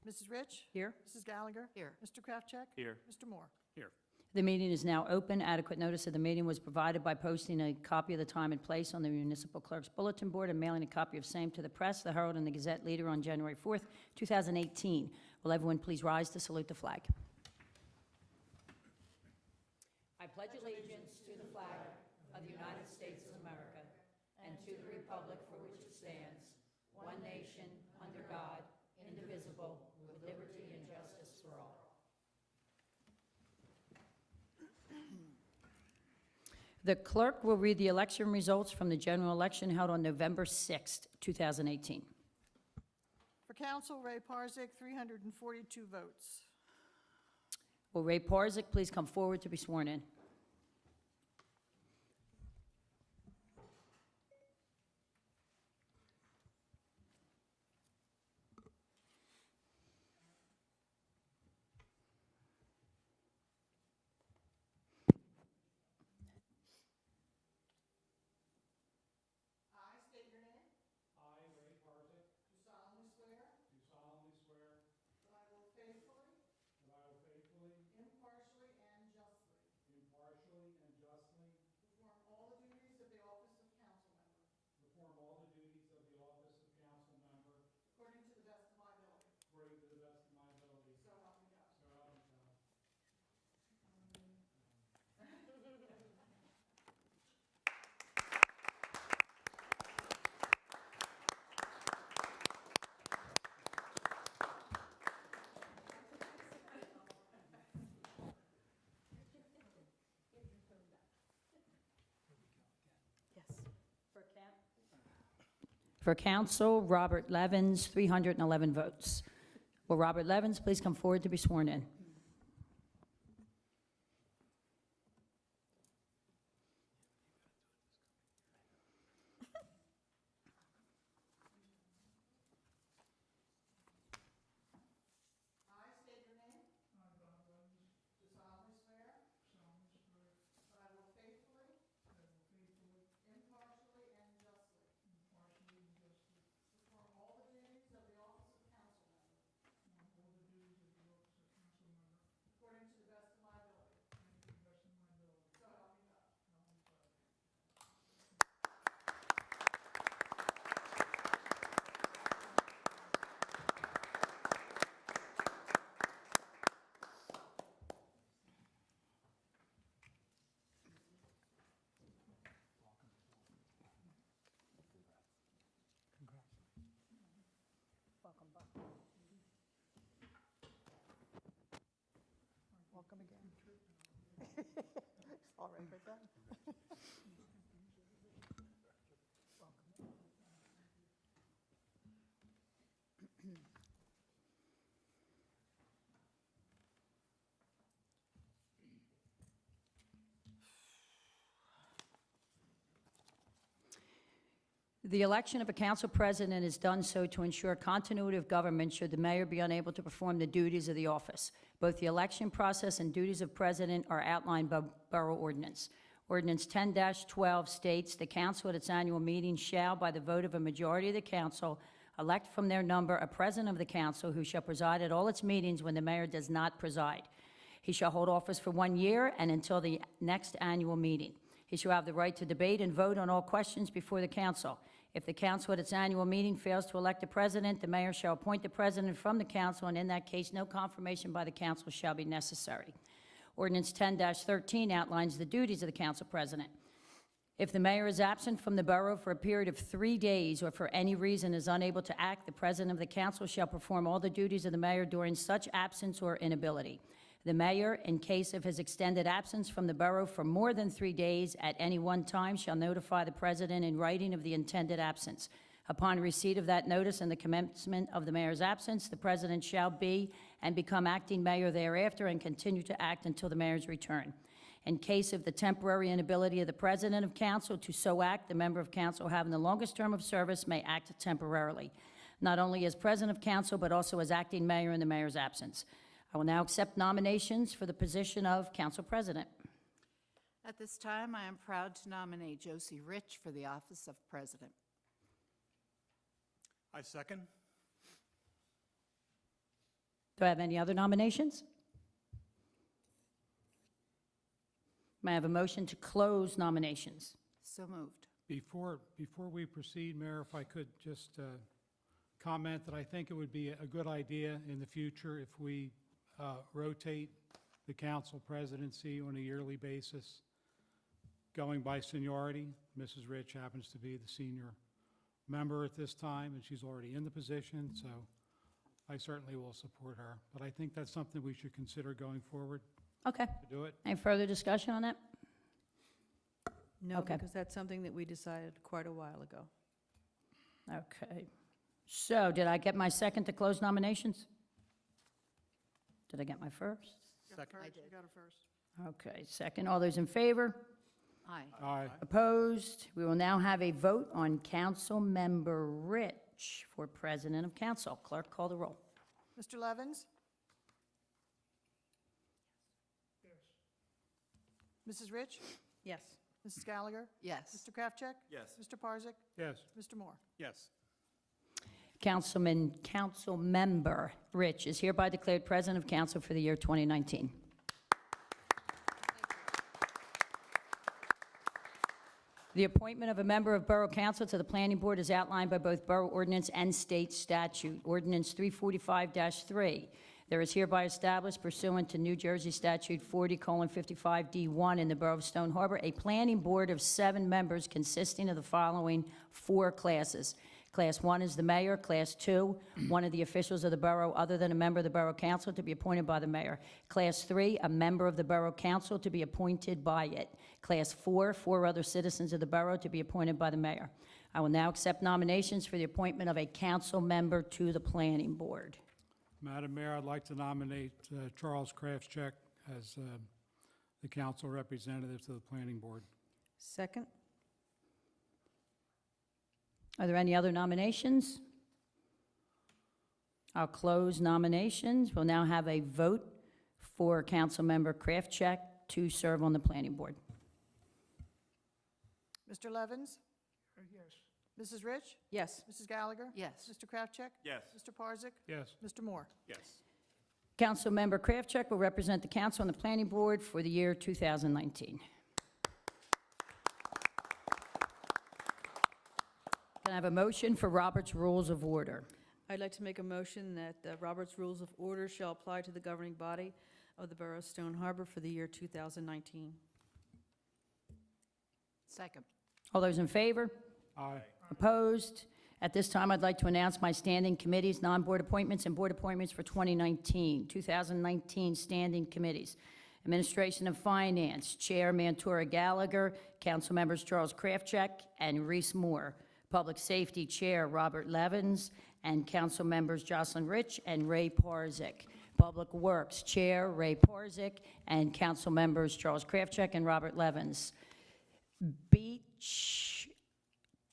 Mrs. Rich? Here. Mrs. Gallagher? Here. Mr. Kraftcheck? Here. Mr. Moore? Here. The meeting is now open. Adequate notice of the meeting was provided by posting a copy of the time and place on the municipal clerk's bulletin board and mailing a copy of same to the press, the Herald, and the Gazette Leader on January 4th, 2018. Will everyone please rise to salute the flag? I pledge allegiance to the flag of the United States of America and to the republic for which it stands, one nation, under God, indivisible, with liberty and justice for all. The clerk will read the election results from the general election held on November 6th, 2018. For council, Ray Parzick, 342 votes. Will Ray Parzick please come forward to be sworn in? I state your name. I, Ray Parzick, Do solemnly swear do solemnly swear that I will faithfully, that I will faithfully, impartially, and justly impartially, and justly perform all the duties of the office of council member perform all the duties of the office of council member according to the best of my ability. according to the best of my ability. So help me God. So help me God. For council, Robert Levens, 311 votes. Will Robert Levens please come forward to be sworn in? I state your name. Do solemnly swear that I will faithfully, impartially, and justly perform all the duties of the office of council member according to the best of my ability. So help me God. Welcome again. All right with that? The election of a council president is done so to ensure continuity of government should the mayor be unable to perform the duties of the office. Both the election process and duties of president are outlined by Borough Ordinance. Ordinance 10-12 states, "The council at its annual meeting shall, by the vote of a majority of the council, elect from their number a president of the council who shall preside at all its meetings when the mayor does not preside. He shall hold office for 1 year and until the next annual meeting. He shall have the right to debate and vote on all questions before the council. If the council at its annual meeting fails to elect a president, the mayor shall appoint the president from the council, and in that case, no confirmation by the council shall be necessary." Ordinance 10-13 outlines the duties of the council president. If the mayor is absent from the borough for a period of 3 days or for any reason is unable to act, the president of the council shall perform all the duties of the mayor during such absence or inability. The mayor, in case of his extended absence from the borough for more than 3 days at any one time, shall notify the president in writing of the intended absence. Upon receipt of that notice and the commencement of the mayor's absence, the president shall be and become acting mayor thereafter and continue to act until the mayor's return. In case of the temporary inability of the president of council to so act, the member of council having the longest term of service may act temporarily, not only as president of council, but also as acting mayor in the mayor's absence. I will now accept nominations for the position of council president. At this time, I am proud to nominate Josie Rich for the office of president. I second. Do I have any other nominations? May I have a motion to close nominations? So moved. Before we proceed, Mayor, if I could just comment that I think it would be a good idea in the future if we rotate the council presidency on a yearly basis, going by seniority. Mrs. Rich happens to be the senior member at this time, and she's already in the position, so I certainly will support her. But I think that's something we should consider going forward Okay. to do it. Any further discussion on that? No, Okay. because that's something that we decided quite a while ago. Okay. So did I get my second to close nominations? Did I get my first? Second. I did. You got it first. Okay, second. All those in favor? Aye. Aye. Opposed? We will now have a vote on Councilmember Rich for President of Council. Clerk, call the roll. Mr. Levens? Mrs. Rich? Yes. Mrs. Gallagher? Yes. Mr. Kraftcheck? Yes. Mr. Parzak? Yes. Mr. Moore? Yes. Councilmember Rich is hereby declared President of Council for the year 2019. The appointment of a member of Borough Council to the Planning Board is outlined by both Borough Ordinance and State Statute. Ordinance 345-3. There is hereby established pursuant to New Jersey Statute 40:55D1 in the Borough of Stone Harbor, a planning board of 7 members consisting of the following 4 classes. Class 1 is the mayor. Class 2, one of the officials of the borough other than a member of the Borough Council to be appointed by the mayor. Class 3, a member of the Borough Council to be appointed by it. Class 4, 4 other citizens of the borough to be appointed by the mayor. I will now accept nominations for the appointment of a council member to the planning board. Madam Mayor, I'd like to nominate Charles Kraftcheck as the council representative to the planning board. Second? Are there any other nominations? I'll close nominations. We'll now have a vote for Councilmember Kraftcheck to serve on the planning board. Mr. Levens? Yes. Mrs. Rich? Yes. Mrs. Gallagher? Yes. Mr. Kraftcheck? Yes. Mr. Parzak? Yes. Mr. Moore? Yes. Councilmember Kraftcheck will represent the council on the planning board for the year 2019. Can I have a motion for Robert's Rules of Order? I'd like to make a motion that the Robert's Rules of Order shall apply to the governing body of the Borough of Stone Harbor for the year 2019. Second. All those in favor? Aye. Opposed? At this time, I'd like to announce my standing committees, non-board appointments, and board appointments for 2019. 2019 standing committees. Administration of Finance, Chair Mantora Gallagher, Council members Charles Kraftcheck and Reese Moore. Public Safety Chair Robert Levens, and Council members Jocelyn Rich and Ray Parzak. Public Works Chair Ray Parzak, and Council members Charles Kraftcheck and Robert Levens. Beach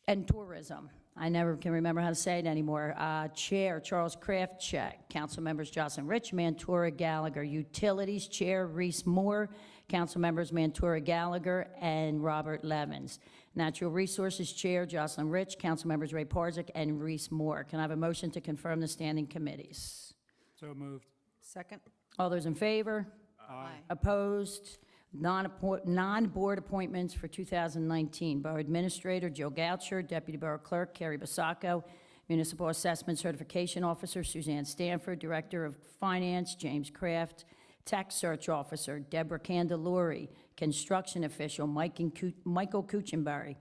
and Tourism. I never can remember how to say it anymore. Chair Charles Kraftcheck, Council members Jocelyn Rich, Mantora Gallagher. Utilities Chair Reese Moore, Council members Mantora Gallagher and Robert Levens. Natural Resources Chair Jocelyn Rich, Council members Ray Parzak and Reese Moore. Can I have a motion to confirm the standing committees? So moved. Second? All those in favor? Aye. Opposed? Non-board appointments for 2019. Borough Administrator Joe Goucher, Deputy Borough Clerk Carrie Basacco, Municipal Assessment Certification Officer Suzanne Stanford, Director of Finance James Kraft, Tax Search Officer Deborah Candelori, Construction Official Michael Kuchenberry,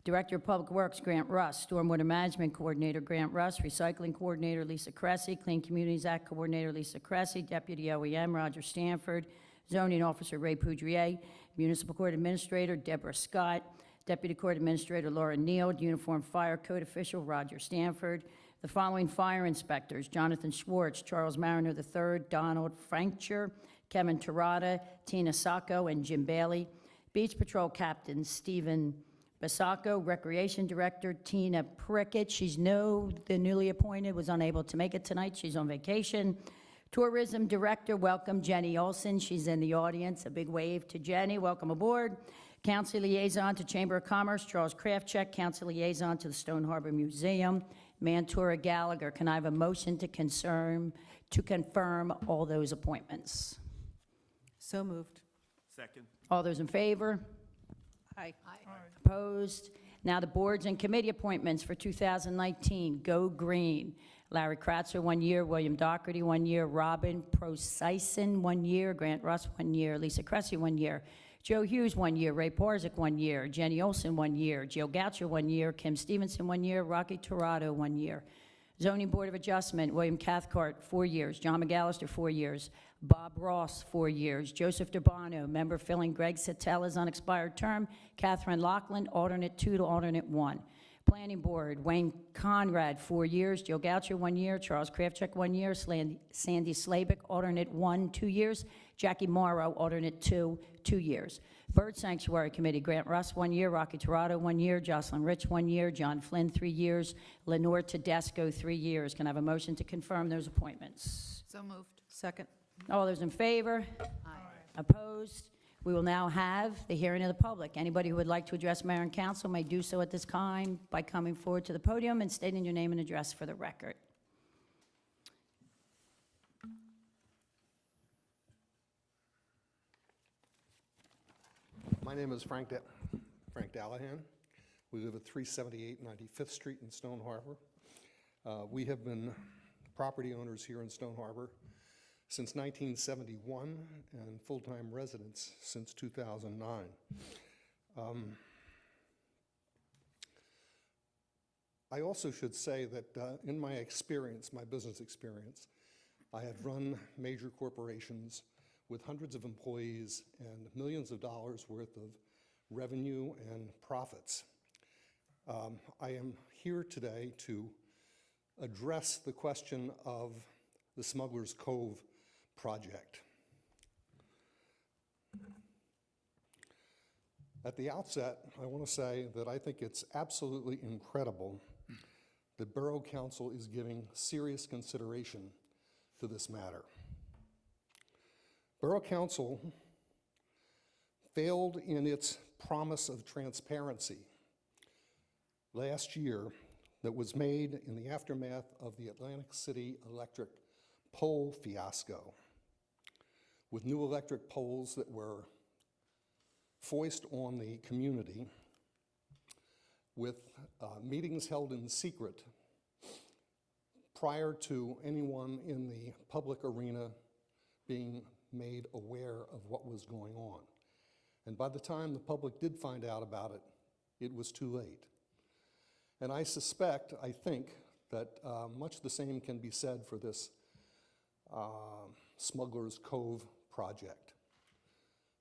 Director of Public Works Grant Russ, Stormwater Management Coordinator Grant Russ, Recycling Coordinator Lisa Cressy, Clean Communities Act Coordinator Lisa Cressy, Deputy OEM Roger Stanford, Zoning Officer Ray Poudrier, Municipal Court Administrator Deborah Scott, Deputy Court Administrator Laura Neal, Uniform Fire Code Official Roger Stanford. The following fire inspectors: Jonathan Schwartz, Charles Mariner III, Donald Frankcher, Kevin Terada, Tina Sacco, and Jim Bailey. Beach Patrol Captain Stephen Basacco, Recreation Director Tina Prickett. The newly appointed, was unable to make it tonight. She's on vacation. Tourism Director, welcome Jenny Olson. She's in the audience. A big wave to Jenny. Welcome aboard. Council Liaison to Chamber of Commerce, Charles Kraftcheck. Council Liaison to the Stone Harbor Museum. Mantora Gallagher. Can I have a motion to confirm all those appointments? So moved. Second. All those in favor? Aye. Opposed? Now the boards and committee appointments for 2019. Go Green. Larry Kratzer, 1 year. William Doherty, 1 year. Robin Prosison, 1 year. Grant Russ, 1 year. Lisa Cressy, 1 year. Joe Hughes, 1 year. Ray Parzik, 1 year. Jenny Olson, 1 year. Jill Goucher, 1 year. Kim Stevenson, 1 year. Rocky Torado, 1 year. Zoning Board of Adjustment, William Cathcart, 4 years. John McAllister, 4 years. Bob Ross, 4 years. Joseph DeBarno, member filling Greg Satella's unexpired term. Catherine Lachlan, alternate 2 to alternate 1. Planning Board, Wayne Conrad, 4 years. Joe Goucher, 1 year. Charles Krafchick, 1 year. Sandy Slavik, alternate 1, 2 years. Jackie Morrow, alternate 2, 2 years. Bird Sanctuary Committee, Grant Russ, 1 year. Rocky Torado, 1 year. Jocelyn Rich, 1 year. John Flynn, 3 years. Lenore Tedesco, 3 years. Can I have a motion to confirm those appointments? So moved. Second. All those in favor? Aye. Opposed? We will now have the hearing of the public. Anybody who would like to address mayor and council may do so at this time by coming forward to the podium and stating your name and address for the record. My name is Frank Dallahan. We live at 378 95th Street in Stone Harbor. We have been property owners here in Stone Harbor since 1971 and full-time residents since 2009. I also should say that in my experience, my business experience, I have run major corporations with hundreds of employees and millions of dollars worth of revenue and profits. I am here today to address the question of the Smuggler's Cove project. At the outset, I want to say that I think it's absolutely incredible that Borough Council is giving serious consideration to this matter. Borough Council failed in its promise of transparency last year that was made in the aftermath of the Atlantic City electric pole fiasco, with new electric poles that were foisted on the community, with meetings held in secret prior to anyone in the public arena being made aware of what was going on. And by the time the public did find out about it, it was too late. And I think that much the same can be said for this Smuggler's Cove project.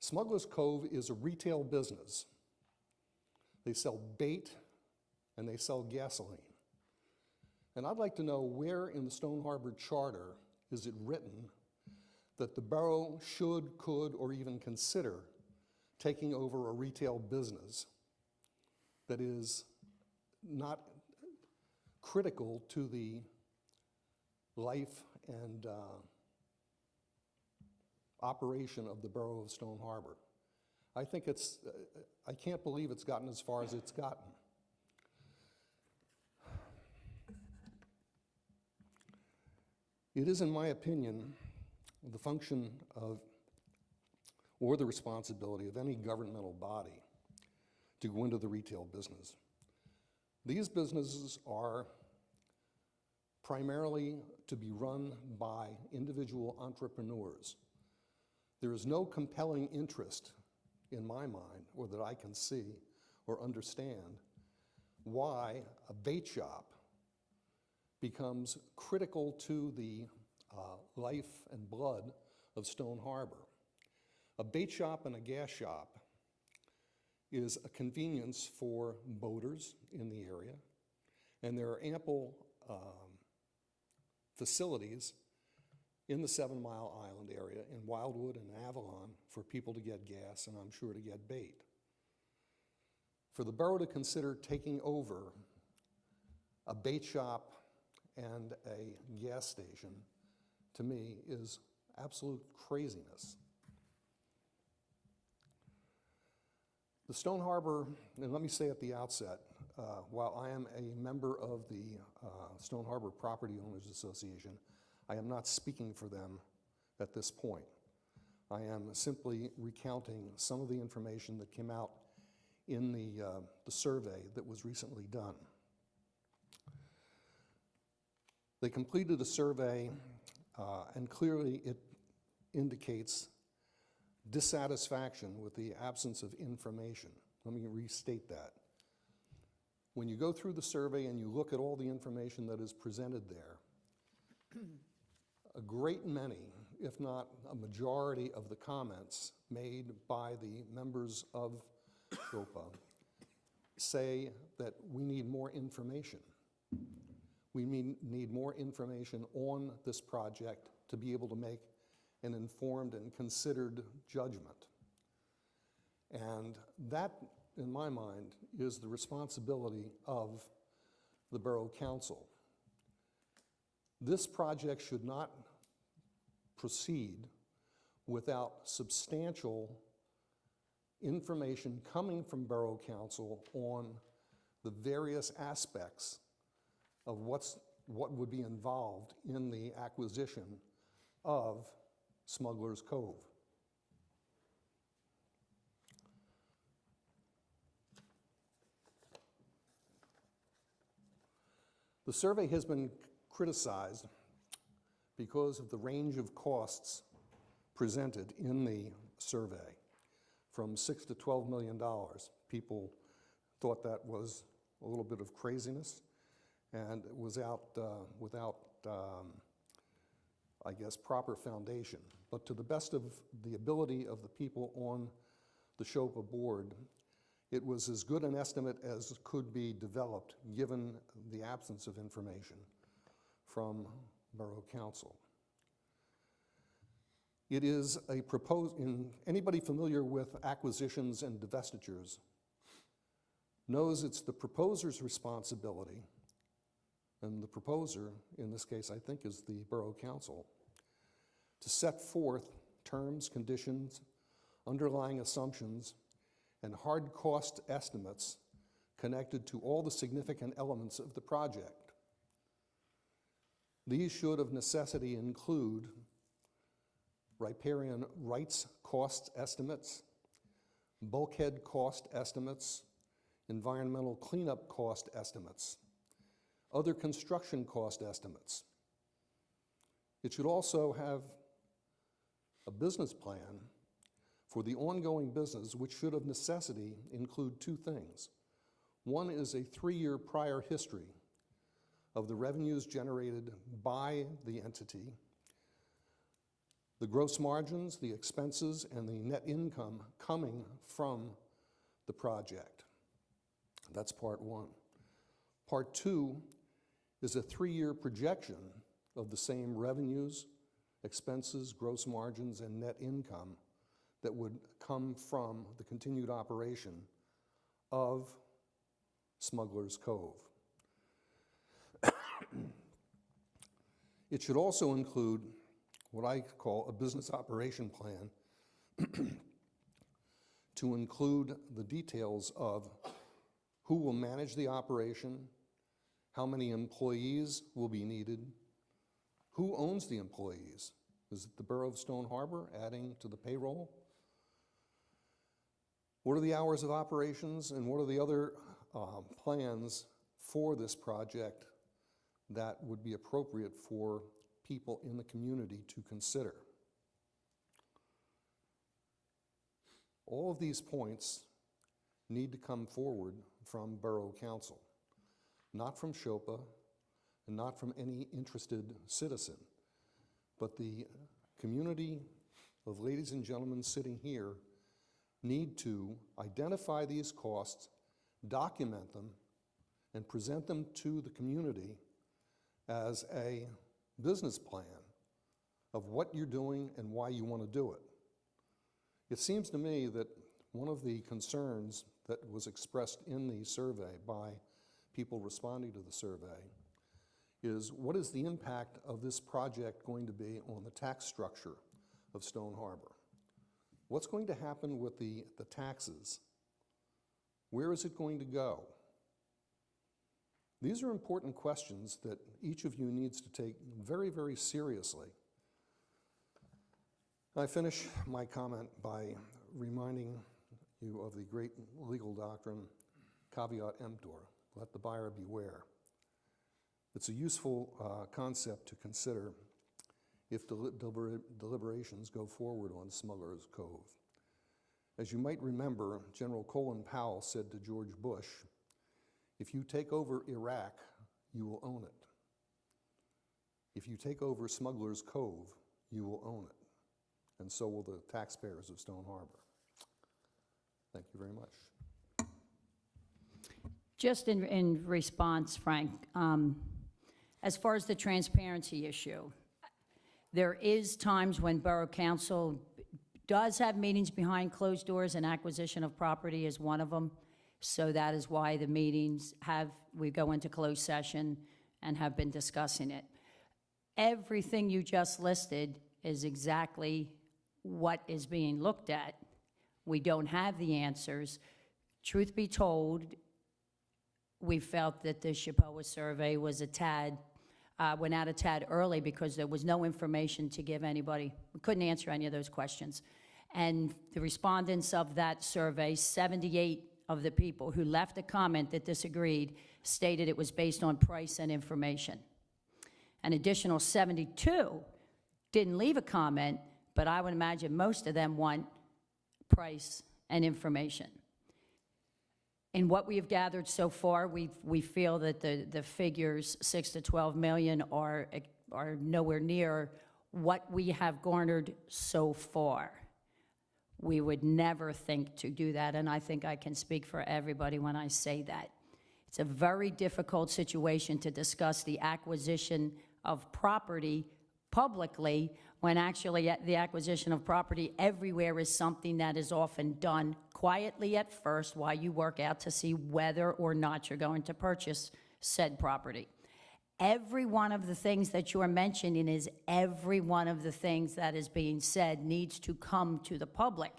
Smuggler's Cove is a retail business. They sell bait and they sell gasoline. And I'd like to know where in the Stone Harbor Charter is it written that the borough should, could, or even consider taking over a retail business that is not critical to the life and operation of the borough of Stone Harbor. I think I can't believe it's gotten as far as it's gotten. It is, in my opinion, the function of, or the responsibility of any governmental body to go into the retail business. These businesses are primarily to be run by individual entrepreneurs. There is no compelling interest in my mind, or that I can see or understand, why a bait shop becomes critical to the life and blood of Stone Harbor. A bait shop and a gas shop is a convenience for boaters in the area, and there are ample facilities in the 7 Mile Island area, in Wildwood and Avalon, for people to get gas and I'm sure to get bait. For the borough to consider taking over a bait shop and a gas station, to me, is absolute craziness. The Stone Harbor, and let me say at the outset, while I am a member of the Stone Harbor Property Owners Association, I am not speaking for them at this point. I am simply recounting some of the information that came out in the survey that was recently done. They completed a survey, and clearly it indicates dissatisfaction with the absence of information. Let me restate that. When you go through the survey and you look at all the information that is presented there, a great many, if not a majority of the comments made by the members of SHOPA say that we need more information. We need more information on this project to be able to make an informed and considered judgment. And that, in my mind, is the responsibility of the Borough Council. This project should not proceed without substantial information coming from Borough Council on the various aspects of what would be involved in the acquisition of Smuggler's Cove. The survey has been criticized because of the range of costs presented in the survey, from $6 to $12 million. People thought that was a little bit of craziness, and it was without, I guess, proper foundation. But to the best of the ability of the people on the SHOPA board, it was as good an estimate as could be developed given the absence of information from Borough Council. It is a anybody familiar with acquisitions and divestitures knows it's the proposer's responsibility, and the proposer, in this case, I think, is the Borough Council, to set forth terms, conditions, underlying assumptions, and hard cost estimates connected to all the significant elements of the project. These should of necessity include riparian rights cost estimates, bulkhead cost estimates, environmental cleanup cost estimates, other construction cost estimates. It should also have a business plan for the ongoing business, which should of necessity include two things. One is a 3-year prior history of the revenues generated by the entity, the gross margins, the expenses, and the net income coming from the project. That's part one. Part two is a 3-year projection of the same revenues, expenses, gross margins, and net income that would come from the continued operation of Smuggler's Cove. It should also include what I call a business operation plan to include the details of who will manage the operation, how many employees will be needed, who owns the employees. Is it the Borough of Stone Harbor adding to the payroll? What are the hours of operations, and what are the other plans for this project that would be appropriate for people in the community to consider? All of these points need to come forward from Borough Council, not from SHOPA and not from any interested citizen, but the community of ladies and gentlemen sitting here need to identify these costs, document them, and present them to the community as a business plan of what you're doing and why you want to do it. It seems to me that one of the concerns that was expressed in the survey by people responding to the survey is, what is the impact of this project going to be on the tax structure of Stone Harbor? What's going to happen with the taxes? Where is it going to go? These are important questions that each of you needs to take very, very seriously. I finish my comment by reminding you of the great legal doctrine, caveat emptor, let the buyer beware. It's a useful concept to consider if deliberations go forward on Smuggler's Cove. As you might remember, General Colin Powell said to George Bush, "If you take over Iraq, you will own it. If you take over Smuggler's Cove, you will own it. And so will the taxpayers of Stone Harbor." Thank you very much. Just in response, Frank, as far as the transparency issue, there is times when Borough Council does have meetings behind closed doors, and acquisition of property is one of them. So that is why the meetings we go into closed session and have been discussing it. Everything you just listed is exactly what is being looked at. We don't have the answers. Truth be told, we felt that the Chippewa survey was went out a tad early because there was no information to give anybody. We couldn't answer any of those questions. And the respondents of that survey, 78 of the people who left a comment that disagreed, stated it was based on price and information. An additional 72 didn't leave a comment, but I would imagine most of them want price and information. In what we have gathered so far, we feel that the figures, 6 to 12 million, are nowhere near what we have garnered so far. We would never think to do that, and I think I can speak for everybody when I say that. It's a very difficult situation to discuss the acquisition of property publicly when actually the acquisition of property everywhere is something that is often done quietly at first while you work out to see whether or not you're going to purchase said property. Every one of the things that you're mentioning is every one of the things that is being said needs to come to the public.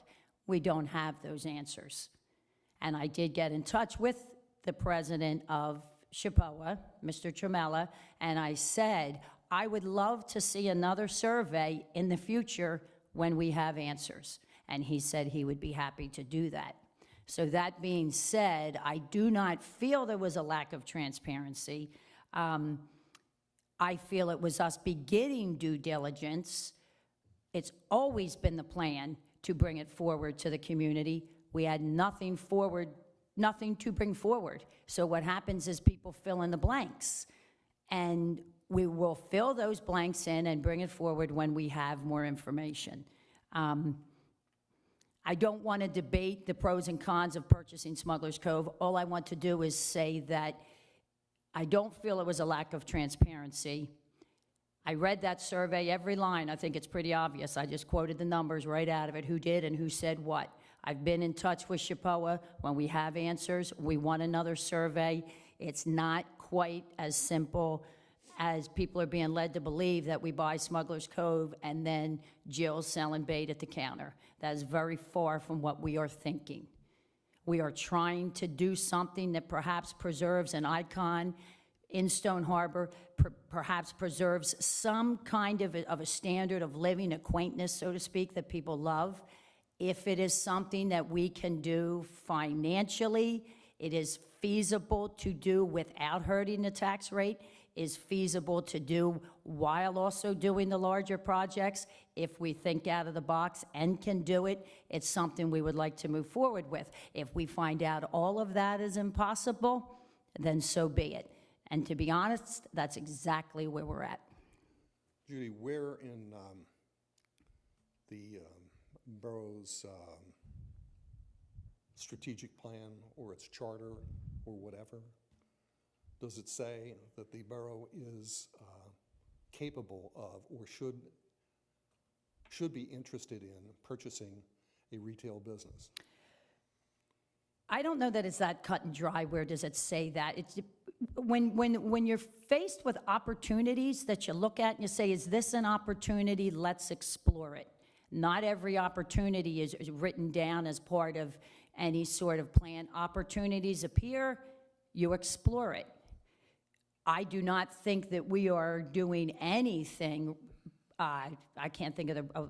We don't have those answers. And I did get in touch with the president of Chippewa, Mr. Tramella, and I said, I would love to see another survey in the future when we have answers. And he said he would be happy to do that. So that being said, I do not feel there was a lack of transparency. I feel it was us beginning due diligence. It's always been the plan to bring it forward to the community. We had nothing to bring forward. So what happens is people fill in the blanks. And we will fill those blanks in and bring it forward when we have more information. I don't want to debate the pros and cons of purchasing Smuggler's Cove. All I want to do is say that I don't feel it was a lack of transparency. I read that survey, every line. I think it's pretty obvious. I just quoted the numbers right out of it, who did and who said what. I've been in touch with Chippewa. When we have answers, we want another survey. It's not quite as simple as people are being led to believe that we buy Smuggler's Cove and then Jill's selling bait at the counter. That is very far from what we are thinking. We are trying to do something that perhaps preserves an icon in Stone Harbor, perhaps preserves some kind of a standard of living, a quaintness, so to speak, that people love. If it is something that we can do financially, it is feasible to do without hurting the tax rate, is feasible to do while also doing the larger projects. If we think out of the box and can do it, it's something we would like to move forward with. If we find out all of that is impossible, then so be it. And to be honest, that's exactly where we're at. Judy, where in the borough's strategic plan or its charter or whatever, does it say that the borough is capable of or should be interested in purchasing a retail business? I don't know that it's that cut and dry. Where does it say that? It's when you're faced with opportunities that you look at and you say, is this an opportunity? Let's explore it. Not every opportunity is written down as part of any sort of plan. Opportunities appear, you explore it. I do not think that we are doing anything, I can't think of the,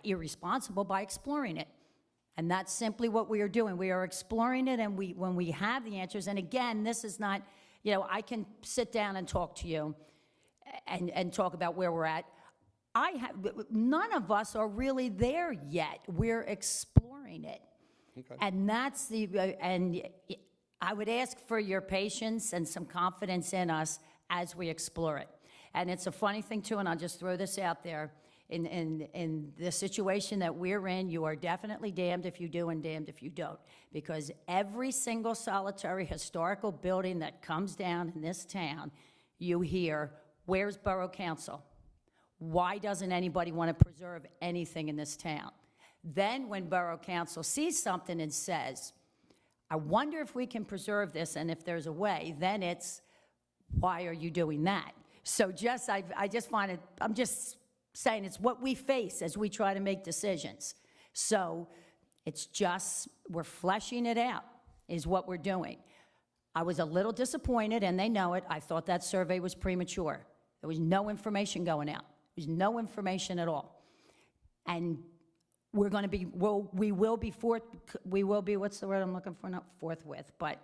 irresponsible by exploring it. And that's simply what we are doing. We are exploring it, and when we have the answers, and again, this is not, you know, I can sit down and talk to you and talk about where we're at. None of us are really there yet. We're exploring it. Okay. And that's and I would ask for your patience and some confidence in us as we explore it. And it's a funny thing too, and I'll just throw this out there. In the situation that we're in, you are definitely damned if you do and damned if you don't. Because every single solitary historical building that comes down in this town, you hear, where's Borough Council? Why doesn't anybody want to preserve anything in this town? Then when Borough Council sees something and says, I wonder if we can preserve this and if there's a way, then it's, why are you doing that? So I'm just saying it's what we face as we try to make decisions. So it's just, we're fleshing it out is what we're doing. I was a little disappointed, and they know it. I thought that survey was premature. There was no information going out. There was no information at all. And we're going to be, we will be, what's the word I'm looking for? Not forthwith, but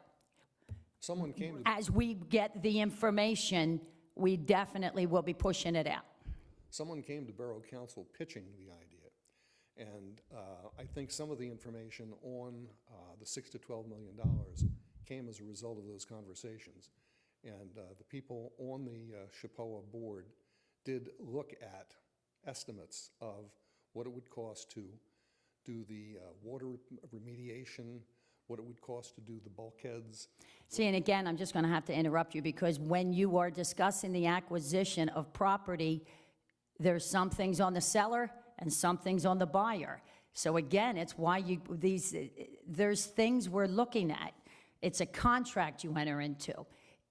Someone came to, as we get the information, we definitely will be pushing it out. someone came to Borough Council pitching the idea. And I think some of the information on the $6 to $12 million came as a result of those conversations. And the people on the SHPOA board did look at estimates of what it would cost to do the water remediation, what it would cost to do the bulkheads. See, and again, I'm just going to have to interrupt you, because when you are discussing the acquisition of property, there's some things on the seller and some things on the buyer. So again, it's why there's things we're looking at. It's a contract you enter into.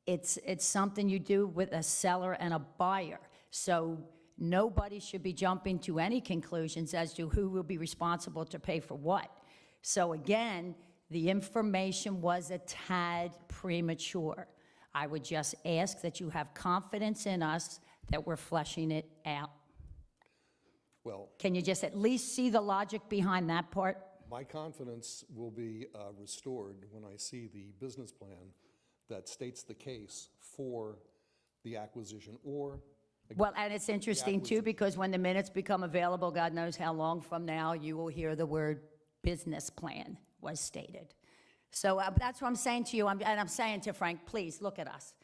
It's something you do with a seller and a buyer. So nobody should be jumping to any conclusions as to who will be responsible to pay for what. So again, the information was a tad premature. I would just ask that you have confidence in us that we're fleshing it out. Well, Can you just at least see the logic behind that part? my confidence will be restored when I see the business plan that states the case for the acquisition or Well, and it's interesting too, because when the minutes become available, God knows how long from now, you will hear the word business plan was stated. So that's what I'm saying to you, and I'm saying to Frank, please, look at us.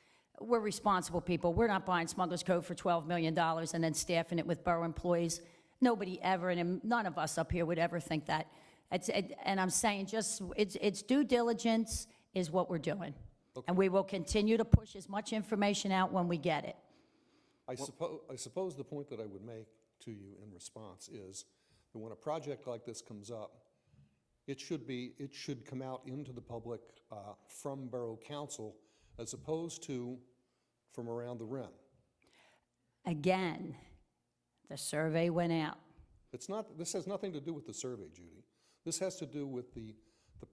We're responsible people. We're not buying Smuggler's Cove for $12 million and then staffing it with borough employees. Nobody ever, and none of us up here would ever think that. And I'm saying just, it's due diligence is what we're doing. Okay. And we will continue to push as much information out when we get it. I suppose the point that I would make to you in response is that when a project like this comes up, it should come out into the public from Borough Council as opposed to from around the rim. Again, the survey went out. This has nothing to do with the survey, Judy. This has to do with the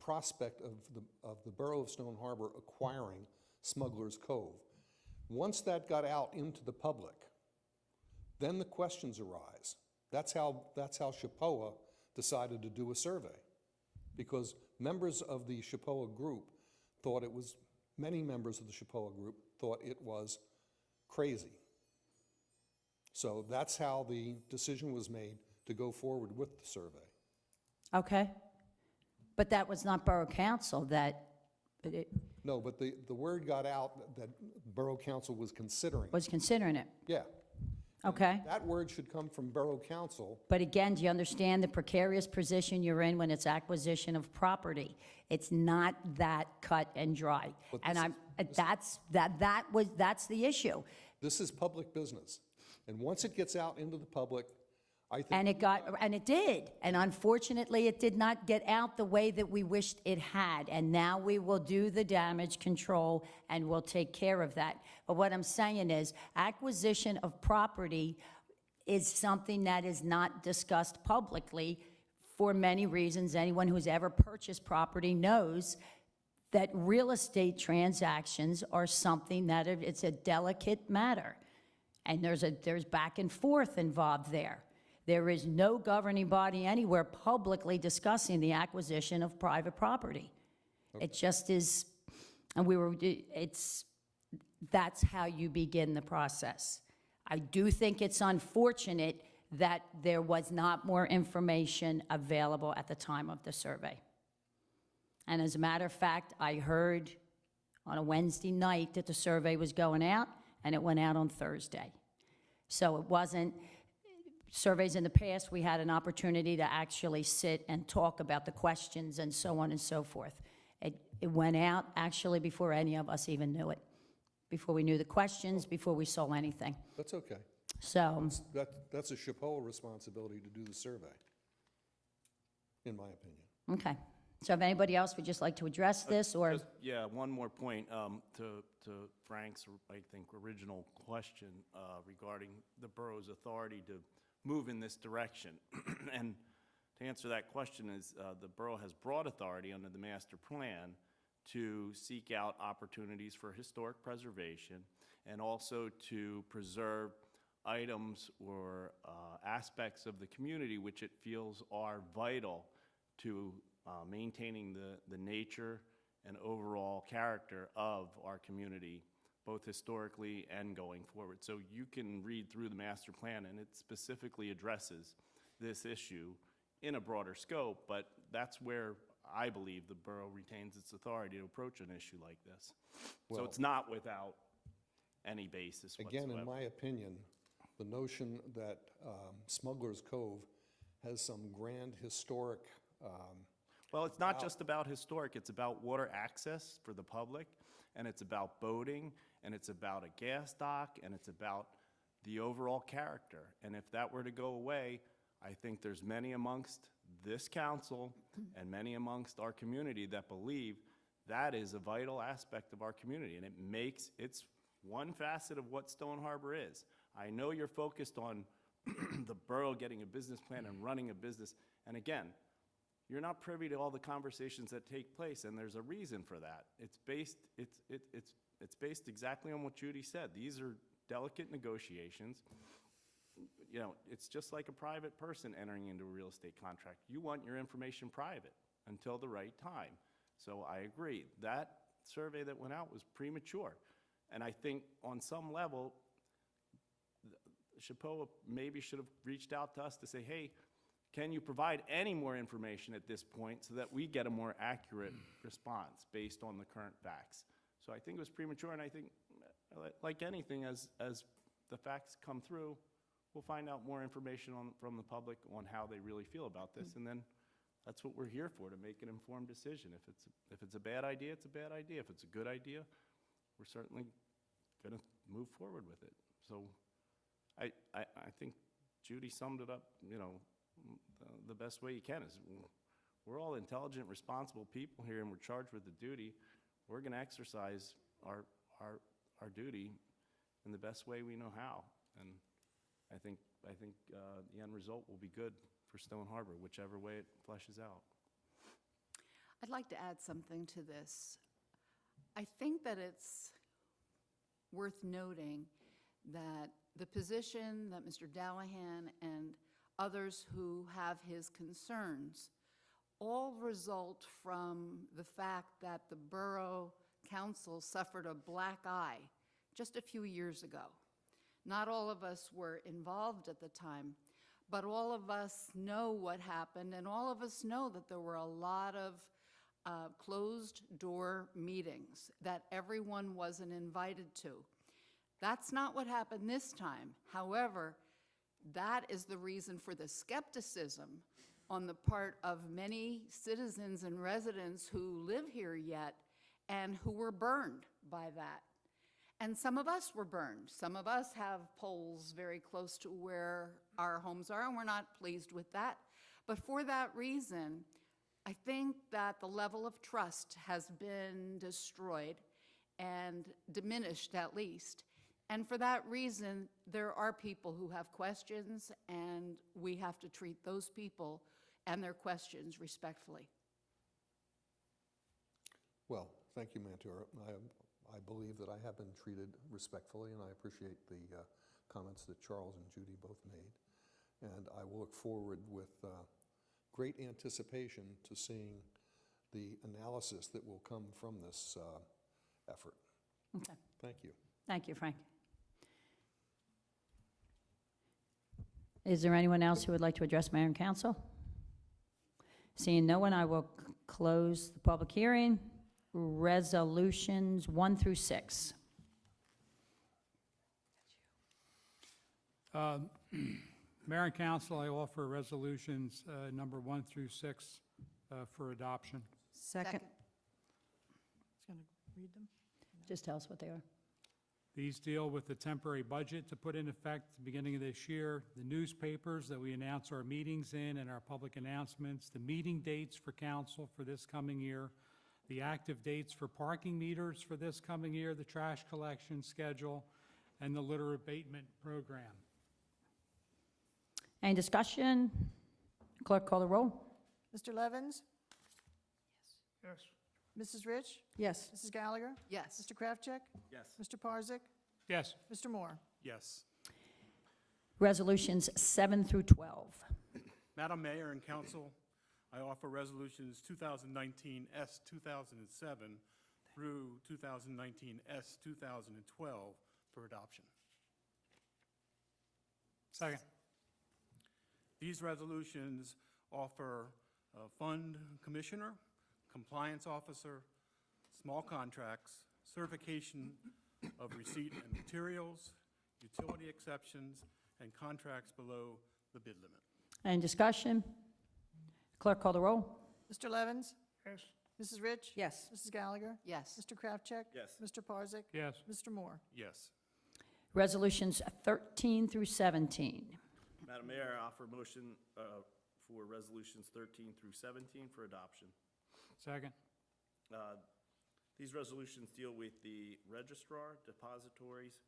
prospect of the Borough of Stone Harbor acquiring Smuggler's Cove. Once that got out into the public, then the questions arise. That's how SHPOA decided to do a survey, because members of the SHPOA group thought it was, many members of the SHPOA group thought it was crazy. So that's how the decision was made to go forward with the survey. Okay? But that was not Borough Council that No, but the word got out that Borough Council was considering. was considering it. Yeah. Okay? That word should come from Borough Council. But again, do you understand the precarious position you're in when it's acquisition of property? It's not that cut and dry. But And this that's the issue. This is public business. And once it gets out into the public, I think. And it did. And unfortunately, it did not get out the way that we wished it had. And now we will do the damage control and we'll take care of that. But what I'm saying is, acquisition of property is something that is not discussed publicly for many reasons. Anyone who's ever purchased property knows that real estate transactions are something that it's a delicate matter. And there's back and forth involved there. There is no governing body anywhere publicly discussing the acquisition of private property. It just is, and that's how you begin the process. I do think it's unfortunate that there was not more information available at the time of the survey. And as a matter of fact, I heard on a Wednesday night that the survey was going out, and it went out on Thursday. So it wasn't, surveys in the past, we had an opportunity to actually sit and talk about the questions and so on and so forth. It went out actually before any of us even knew it, before we knew the questions, before we saw anything. That's okay. So, That's a Chappelle responsibility to do the survey, in my opinion. okay. So if anybody else would just like to address this, or, Yeah, one more point to Frank's, I think, original question regarding the borough's authority to move in this direction. And to answer that question is the borough has broad authority under the master plan to seek out opportunities for historic preservation and also to preserve items or aspects of the community which it feels are vital to maintaining the nature and overall character of our community, both historically and going forward. So you can read through the master plan, and it specifically addresses this issue in a broader scope, but that's where I believe the borough retains its authority to approach an issue like this. So Well- it's not without any basis whatsoever. Again, in my opinion, the notion that Smuggler's Cove has some grand historic, Well, it's not just about historic, it's about water access for the public, and it's about boating, and it's about a gas dock, and it's about the overall character. And if that were to go away, I think there's many amongst this council and many amongst our community that believe that is a vital aspect of our community, and it's one facet of what Stone Harbor is. I know you're focused on the borough getting a business plan and running a business, and again, you're not privy to all the conversations that take place, and there's a reason for that. It's based exactly on what Judy said. These are delicate negotiations. You know, it's just like a private person entering into a real estate contract. You want your information private until the right time. So I agree. That survey that went out was premature. And I think on some level, Chappelle maybe should have reached out to us to say, hey, can you provide any more information at this point so that we get a more accurate response based on the current facts? So I think it was premature, and I think, like anything, as the facts come through, we'll find out more information from the public on how they really feel about this, and then that's what we're here for, to make an informed decision. If it's a bad idea, it's a bad idea. If it's a good idea, we're certainly going to move forward with it. So I think Judy summed it up, you know, the best way you can. Is we're all intelligent, responsible people here, and we're charged with the duty. We're going to exercise our duty in the best way we know how, and I think the end result will be good for Stone Harbor, whichever way it fleshes out. I'd like to add something to this. I think that it's worth noting that the position that Mr. Dallahan and others who have his concerns all result from the fact that the Borough Council suffered a black eye just a few years ago. Not all of us were involved at the time, but all of us know what happened, and all of us know that there were a lot of closed-door meetings that everyone wasn't invited to. That's not what happened this time. However, that is the reason for the skepticism on the part of many citizens and residents who live here yet and who were burned by that. And some of us were burned. Some of us have poles very close to where our homes are, and we're not pleased with that. But for that reason, I think that the level of trust has been destroyed and diminished at least. And for that reason, there are people who have questions, and we have to treat those people and their questions respectfully. well, Thank you, Mantura. I believe that I have been treated respectfully, and I appreciate the comments that Charles and Judy both made. And I will look forward with great anticipation to seeing the analysis that will come from this effort. Okay. Thank you. Thank you, Frank. Is there anyone else who would like to address Mayor and Council? Seeing no one, I will close the public hearing. Resolutions 1 through 6. Mayor and council, I offer resolutions number 1 through 6 for adoption. Second. Just going to read them? Just tell us what they are. These deal with the temporary budget to put in effect at the beginning of this year, the newspapers that we announce our meetings in and our public announcements, the meeting dates for council for this coming year, the active dates for parking meters for this coming year, the trash collection schedule, and the litter abatement program. Any discussion? Clerk, call the roll. Mr. Levens? Yes. Mrs. Rich? Yes. Mrs. Gallagher? Yes. Mr. Kraftcheck? Yes. Mr. Parzak? Yes. Mr. Moore? Yes. Resolutions 7 through 12. Madam Mayor and Council, I offer resolutions 2019 S 2007 through 2019 S 2012 for adoption. Second. These resolutions offer a fund commissioner, compliance officer, small contracts, certification of receipt and materials, utility exceptions, and contracts below the bid limit. Any discussion? Clerk, call the roll. Mr. Levens? Yes. Mrs. Rich? Yes. Mrs. Gallagher? Yes. Mr. Kraftcheck? Yes. Mr. Parzak? Yes. Mr. Moore? Yes. Resolutions 13 through 17. Madam Mayor, I offer motion for resolutions 13 through 17 for adoption. Second. These resolutions deal with the registrar, depositories,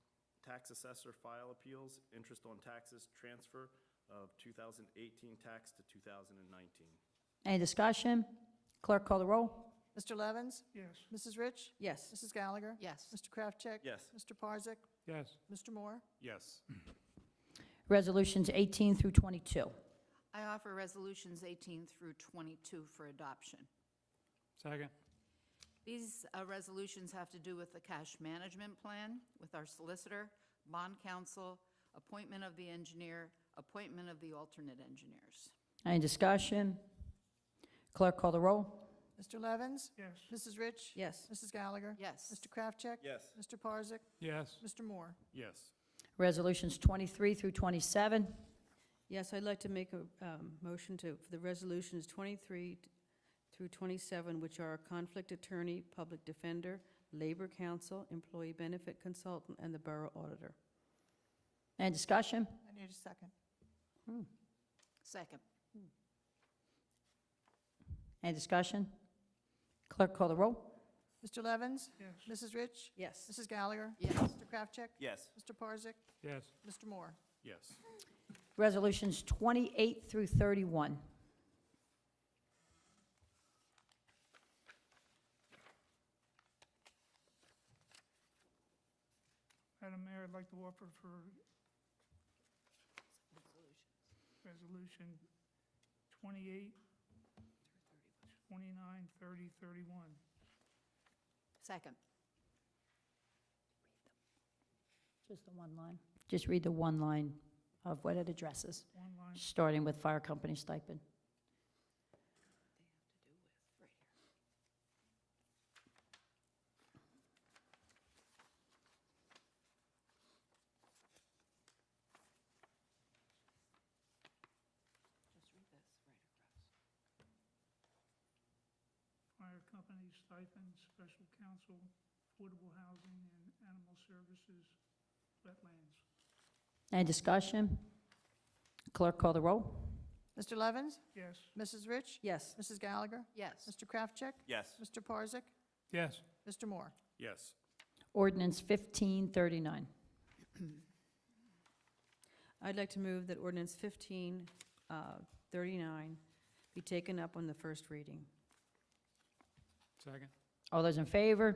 tax assessor file appeals, interest on taxes, transfer of 2018 tax to 2019. Any discussion? Clerk, call the roll. Mr. Levens? Yes. Mrs. Rich? Yes. Mrs. Gallagher? Yes. Mr. Kraftcheck? Yes. Mr. Parzak? Yes. Mr. Moore? Yes. Resolutions 18 through 22. I offer resolutions 18 through 22 for adoption. Second. These resolutions have to do with the cash management plan, with our solicitor, bond counsel, appointment of the engineer, appointment of the alternate engineers. Any discussion? Clerk, call the roll. Mr. Levens? Yes. Mrs. Rich? Yes. Mrs. Gallagher? Yes. Mr. Kraftcheck? Yes. Mr. Parzak? Yes. Mr. Moore? Yes. Resolutions 23 through 27. Yes, I'd like to make a motion for the resolutions 23 through 27, which are conflict attorney, public defender, labor counsel, employee benefit consultant, and the borough auditor. Any discussion? I need a second. Second. Any discussion? Clerk, call the roll. Mr. Levens? Yes. Mrs. Rich? Yes. Mrs. Gallagher? Yes. Mr. Kraftcheck? Yes. Mr. Parzak? Yes. Mr. Moore? Yes. Resolutions 28 through 31. Madam Mayor, I'd like to offer for resolution 28, 29, 30, 31. Second. Just the one line. Just read the one line of what it addresses, One line. starting with fire company stipend. Fire company stipend, special counsel, affordable housing, and animal services, wetlands. Any discussion? Clerk, call the roll. Mr. Levens? Yes. Mrs. Rich? Yes. Mrs. Gallagher? Yes. Mr. Kraftcheck? Yes. Mr. Parzak? Yes. Mr. Moore? Yes. Ordinance 1539. I'd like to move that ordinance 1539 be taken up on the first reading. Second. All those in favor?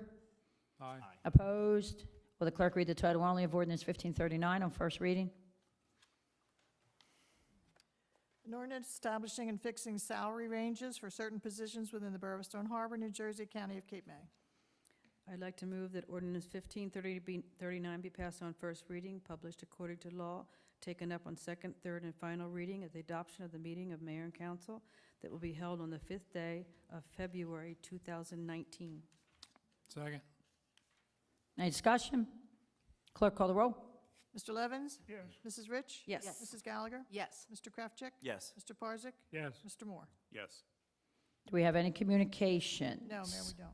Aye. Opposed? Will the clerk read the title only of ordinance 1539 on first reading? An ordinance establishing and fixing salary ranges for certain positions within the Borough of Stone Harbor, New Jersey, County of Cape May. I'd like to move that ordinance 1539 be passed on first reading, published according to law, taken up on second, third, and final reading at the adoption of the meeting of mayor and council that will be held on the 5th day of February 2019. Second. Any discussion? Clerk, call the roll. Mr. Levins? Yes. Mrs. Rich? Yes. Mrs. Gallagher? Yes. Mr. Kraftcheck? Yes. Mr. Parzak? Yes. Mr. Moore? Yes. Do we have any communications? No, Mayor, we don't.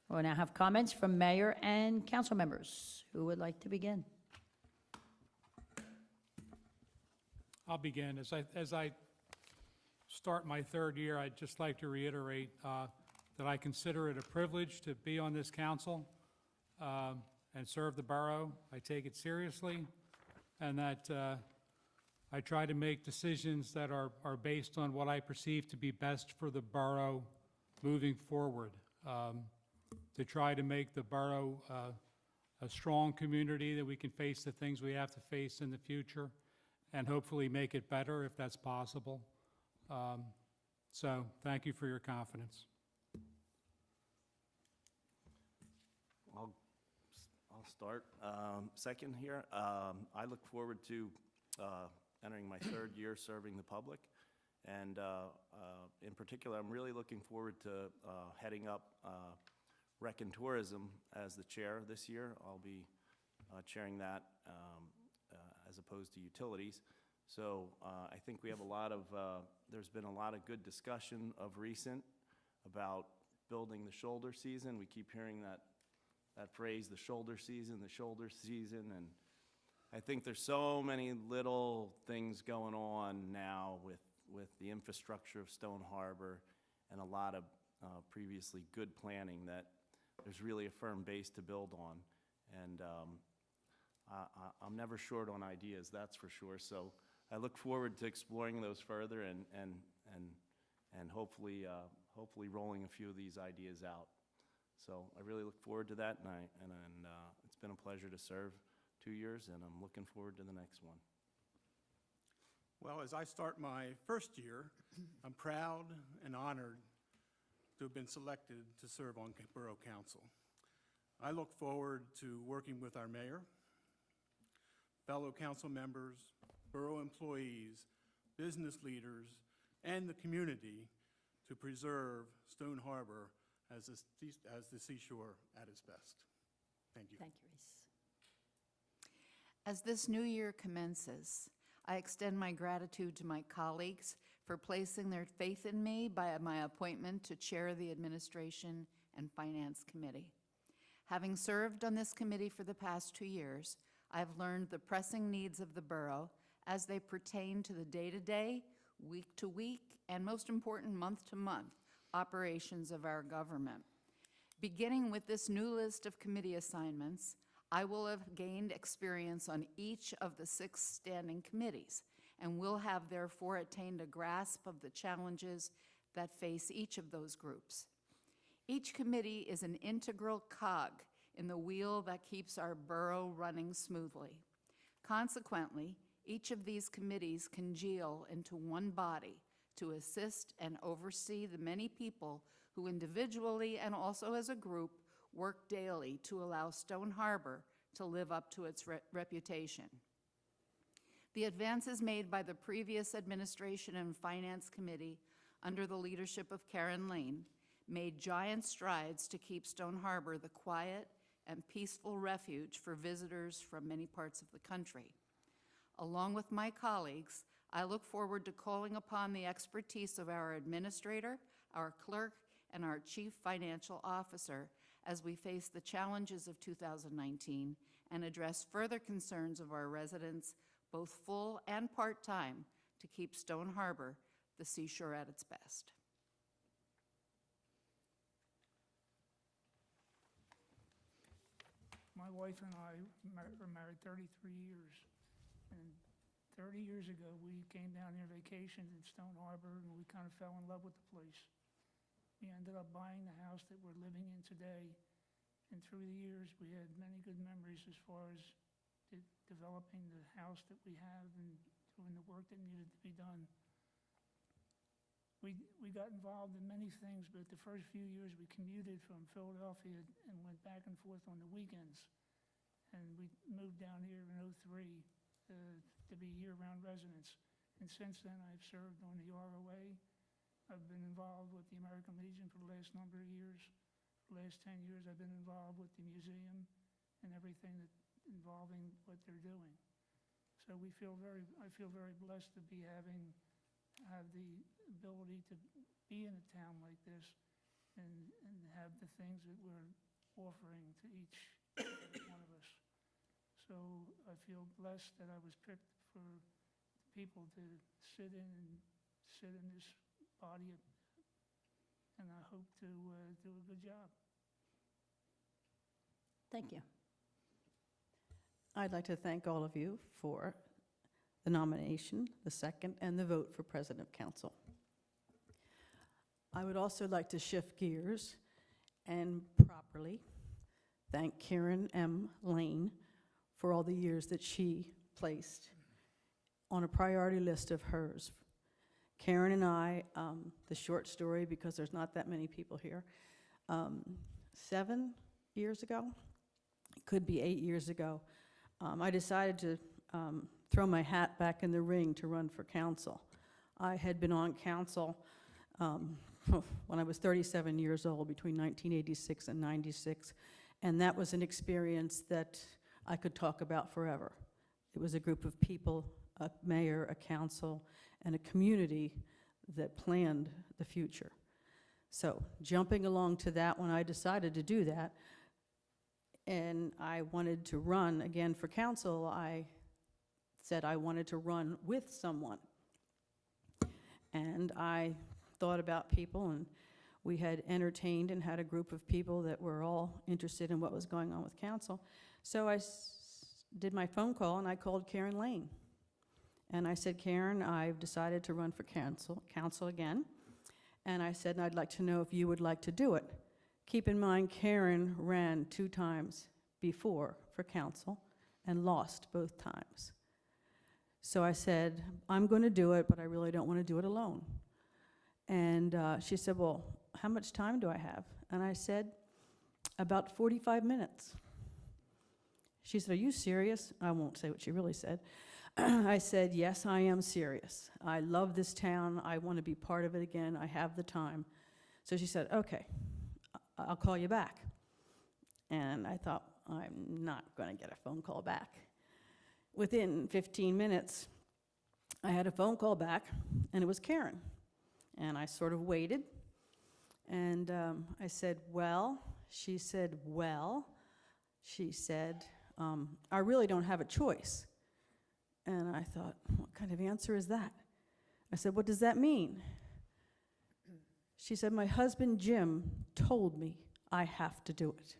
We'll now have comments from mayor and council members. Who would like to begin? I'll begin. As I start my third year, I'd just like to reiterate that I consider it a privilege to be on this council and serve the borough. I take it seriously, and that I try to make decisions that are based on what I perceive to be best for the borough moving forward, to try to make the borough a strong community that we can face the things we have to face in the future, and hopefully make it better if that's possible. So thank you for your confidence. I'll start. Second here, I look forward to entering my third year serving the public. And in particular, I'm really looking forward to heading up Rec and Tourism as the chair this year. I'll be chairing that as opposed to Utilities. So I think we have a lot of, there's been a lot of good discussion of recent about building the shoulder season. We keep hearing that phrase, the shoulder season, and I think there's so many little things going on now with the infrastructure of Stone Harbor and a lot of previously good planning that there's really a firm base to build on. And I'm never short on ideas, that's for sure. So I look forward to exploring those further and hopefully rolling a few of these ideas out. So I really look forward to that, and it's been a pleasure to serve 2 years, and I'm looking forward to the next one. Well, as I start my first year, I'm proud and honored to have been selected to serve on Borough Council. I look forward to working with our mayor, fellow council members, borough employees, business leaders, and the community to preserve Stone Harbor as the seashore at its best. Thank you. Thank you, Reese. As this new year commences, I extend my gratitude to my colleagues for placing their faith in me by my appointment to chair the Administration and Finance Committee. Having served on this committee for the past 2 years, I've learned the pressing needs of the borough as they pertain to the day-to-day, week-to-week, and most important, month-to-month operations of our government. Beginning with this new list of committee assignments, I will have gained experience on each of the 6 standing committees and will have therefore attained a grasp of the challenges that face each of those groups. Each committee is an integral cog in the wheel that keeps our borough running smoothly. Consequently, each of these committees congeal into one body to assist and oversee the many people who individually and also as a group work daily to allow Stone Harbor to live up to its reputation. The advances made by the previous Administration and Finance Committee under the leadership of Karen Lane made giant strides to keep Stone Harbor the quiet and peaceful refuge for visitors from many parts of the country. Along with my colleagues, I look forward to calling upon the expertise of our administrator, our clerk, and our chief financial officer as we face the challenges of 2019 and address further concerns of our residents, both full and part-time, to keep Stone Harbor the seashore at its best. My wife and I were married 33 years, and 30 years ago, we came down here vacation in Stone Harbor, and we kind of fell in love with the place. We ended up buying the house that we're living in today. And through the years, we had many good memories as far as developing the house that we have and doing the work that needed to be done. We got involved in many things, but the first few years we commuted from Philadelphia and went back and forth on the weekends. And we moved down here in '03 to be year-round residents. And since then, I've served on the ROA. I've been involved with the American Legion for the last number of years. For the last 10 years, I've been involved with the museum and everything that involving what they're doing. So I feel very blessed to be have the ability to be in a town like this and have the things that we're offering to each one of us. So I feel blessed that I was picked for people to sit in this body, and I hope to do a good job. Thank you. I'd like to thank all of you for the nomination, the second, and the vote for President of Council. I would also like to shift gears and properly thank Karen M. Lane for all the years that she placed on a priority list of hers. Karen and I, the short story, because there's not that many people here, 7 years ago, it could be 8 years ago, I decided to throw my hat back in the ring to run for council. I had been on council when I was 37 years old, between 1986 and 96, and that was an experience that I could talk about forever. It was a group of people, a mayor, a council, and a community that planned the future. So jumping along to that, when I decided to do that, and I wanted to run again for council, I said I wanted to run with someone. And I thought about people, and we had entertained and had a group of people that were all interested in what was going on with council. So I did my phone call, and I called Karen Lane. And I said, Karen, I've decided to run for council again. And I said, I'd like to know if you would like to do it. Keep in mind, Karen ran 2 times before for council and lost both times. So I said, I'm going to do it, but I really don't want to do it alone. And she said, well, how much time do I have? And I said, about 45 minutes. She said, are you serious? I won't say what she really said. I said, yes, I am serious. I love this town. I want to be part of it again. I have the time. So she said, okay, I'll call you back. And I thought, I'm not going to get a phone call back. Within 15 minutes, I had a phone call back, and it was Karen. And I sort of waited, and I said, well, she said, I really don't have a choice. And I thought, what kind of answer is that? I said, what does that mean? She said, my husband, Jim, told me I have to do it.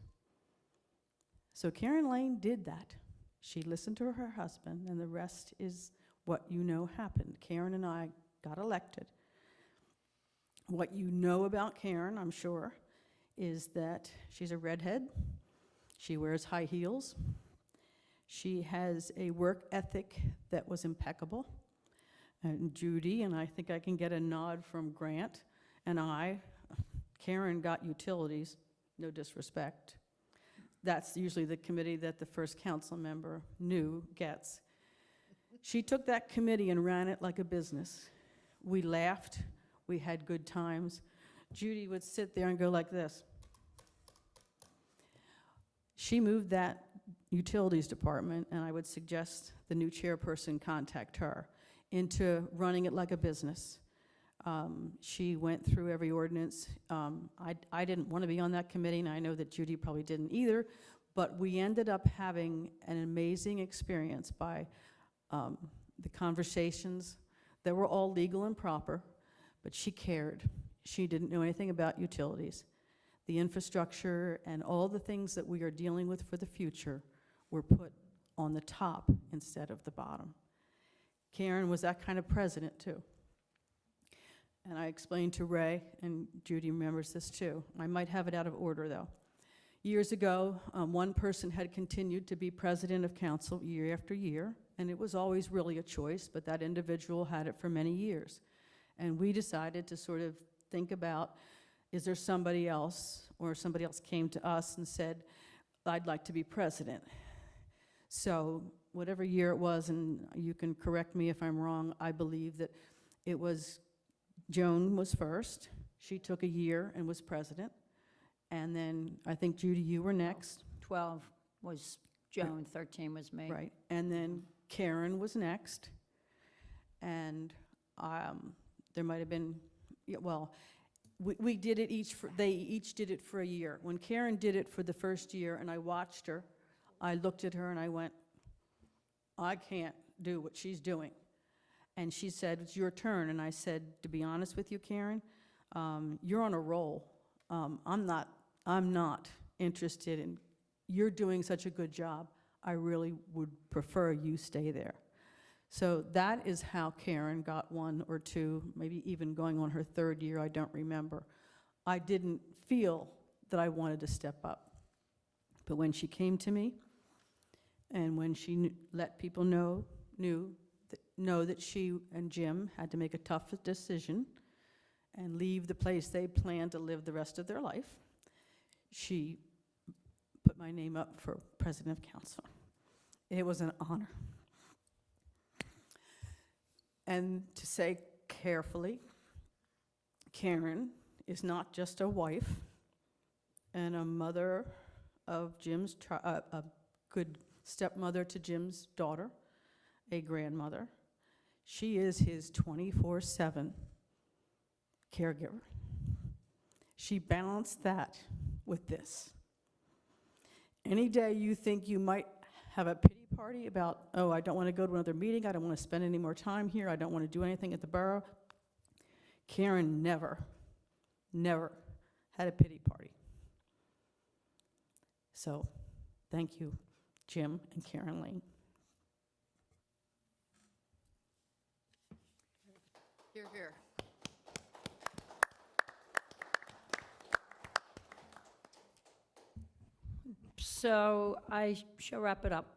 So Karen Lane did that. She listened to her husband, and the rest is what you know happened. Karen and I got elected. What you know about Karen, I'm sure, is that she's a redhead. She wears high heels. She has a work ethic that was impeccable. And Judy, and I think I can get a nod from Grant, and Karen got utilities, no disrespect. That's usually the committee that the first council member gets. She took that committee and ran it like a business. We laughed, we had good times. Judy would sit there and go like this. She moved that utilities department, and I would suggest the new chairperson contact her, into running it like a business. She went through every ordinance. I didn't want to be on that committee, and I know that Judy probably didn't either, but we ended up having an amazing experience by the conversations that were all legal and proper, but she cared. She didn't know anything about utilities. The infrastructure and all the things that we are dealing with for the future were put on the top instead of the bottom. Karen was that kind of president, too. and I explained to Ray, and Judy remembers this too. I might have it out of order, though. Years ago, one person had continued to be president of council year after year, and it was always really a choice, but that individual had it for many years. And we decided to sort of think about, is there somebody else, or somebody else came to us and said, I'd like to be president. So whatever year it was, and you can correct me if I'm wrong, I believe that it was Joan was first. She took a year and was president. And then I think, Judy, you were next. 12 was Joan, 13 was me. Right. And then Karen was next. And there might have been, yeah, well, we did it they each did it for a year. When Karen did it for the first year and I watched her, I looked at her and I went, I can't do what she's doing. And she said, it's your turn. And I said, to be honest with you, Karen, you're on a roll. I'm not interested in, you're doing such a good job. I really would prefer you stay there. So that is how Karen got 1 or 2, maybe even going on her 3rd year, I don't remember. I didn't feel that I wanted to step up. But when she came to me, and when she let people know that she and Jim had to make a tough decision and leave the place they planned to live the rest of their life, she put my name up for president of council. It was an honor. And to say carefully, Karen is not just a wife and a mother of Jim's, a good stepmother to Jim's daughter, a grandmother. She is his 24/7 caregiver. She balanced that with this. Any day you think you might have a pity party about, oh, I don't want to go to another meeting, I don't want to spend any more time here, I don't want to do anything at the borough, Karen never had a pity party. So, thank you, Jim and Karen Lane. Hear, hear. So I shall wrap it up.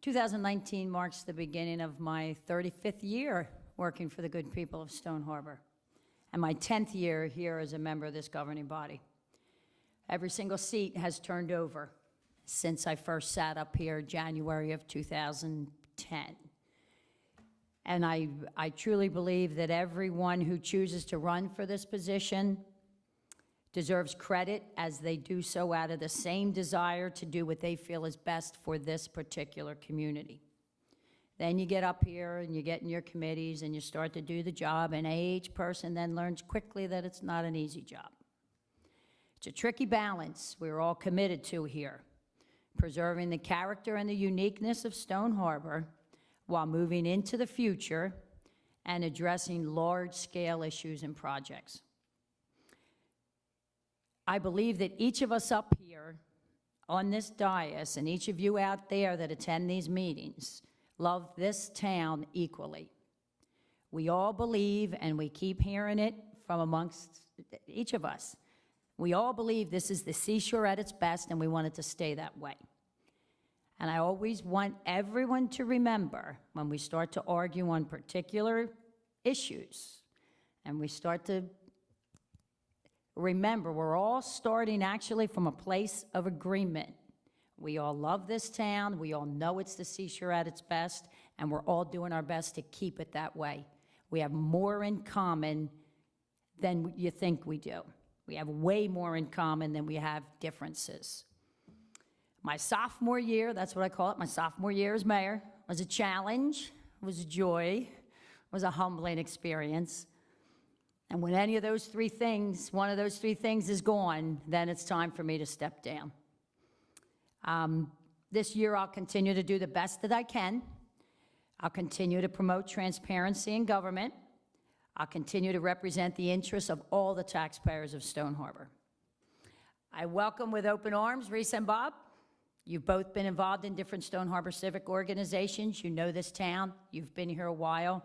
2019 marks the beginning of my 35th year working for the good people of Stone Harbor, and my 10th year here as a member of this governing body. Every single seat has turned over since I first sat up here January of 2010. And I truly believe that everyone who chooses to run for this position deserves credit, as they do so out of the same desire to do what they feel is best for this particular community. Then you get up here and you get in your committees and you start to do the job, and each person then learns quickly that it's not an easy job. It's a tricky balance we're all committed to here, preserving the character and the uniqueness of Stone Harbor while moving into the future and addressing large-scale issues and projects. I believe that each of us up here on this dais and each of you out there that attend these meetings love this town equally. We all believe, and we keep hearing it from amongst each of us, we all believe this is the seashore at its best, and we want it to stay that way. And I always want everyone to remember, when we start to argue on particular issues, and we start to remember, we're all starting actually from a place of agreement. We all love this town, we all know it's the seashore at its best, and we're all doing our best to keep it that way. We have more in common than you think we do. We have way more in common than we have differences. My sophomore year, that's what I call it, my sophomore year as mayor, was a challenge, was a joy, was a humbling experience. And when any of those three things, one of those three things is gone, then it's time for me to step down. This year, I'll continue to do the best that I can. I'll continue to promote transparency in government. I'll continue to represent the interests of all the taxpayers of Stone Harbor. I welcome with open arms Reese and Bob. You've both been involved in different Stone Harbor civic organizations. You know this town. You've been here a while.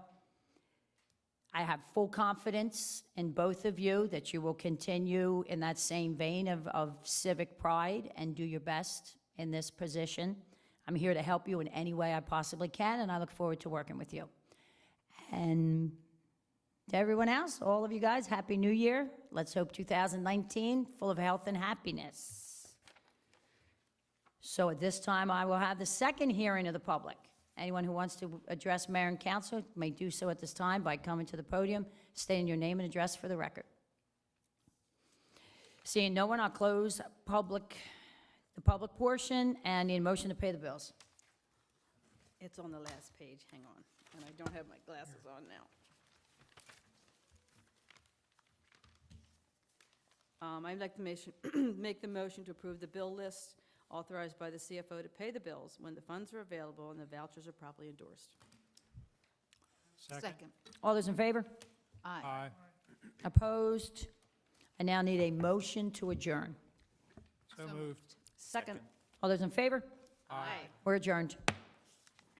I have full confidence in both of you that you will continue in that same vein of civic pride and do your best in this position. I'm here to help you in any way I possibly can, and I look forward to working with you. And to everyone else, all of you guys, Happy New Year. Let's hope 2019 full of health and happiness. So at this time, I will have the second hearing of the public. Anyone who wants to address mayor and council may do so at this time by coming to the podium, stating your name and address for the record. Seeing no one, I'll close the public portion and need a motion to pay the bills. It's on the last page, hang on, and I don't have my glasses on now. I'd like to make the motion to approve the bill list authorized by the CFO to pay the bills when the funds are available and the vouchers are properly endorsed. Second. All those in favor? Aye. Aye. Opposed? I now need a motion to adjourn. So moved. Second. All those in favor? Aye. We're adjourned.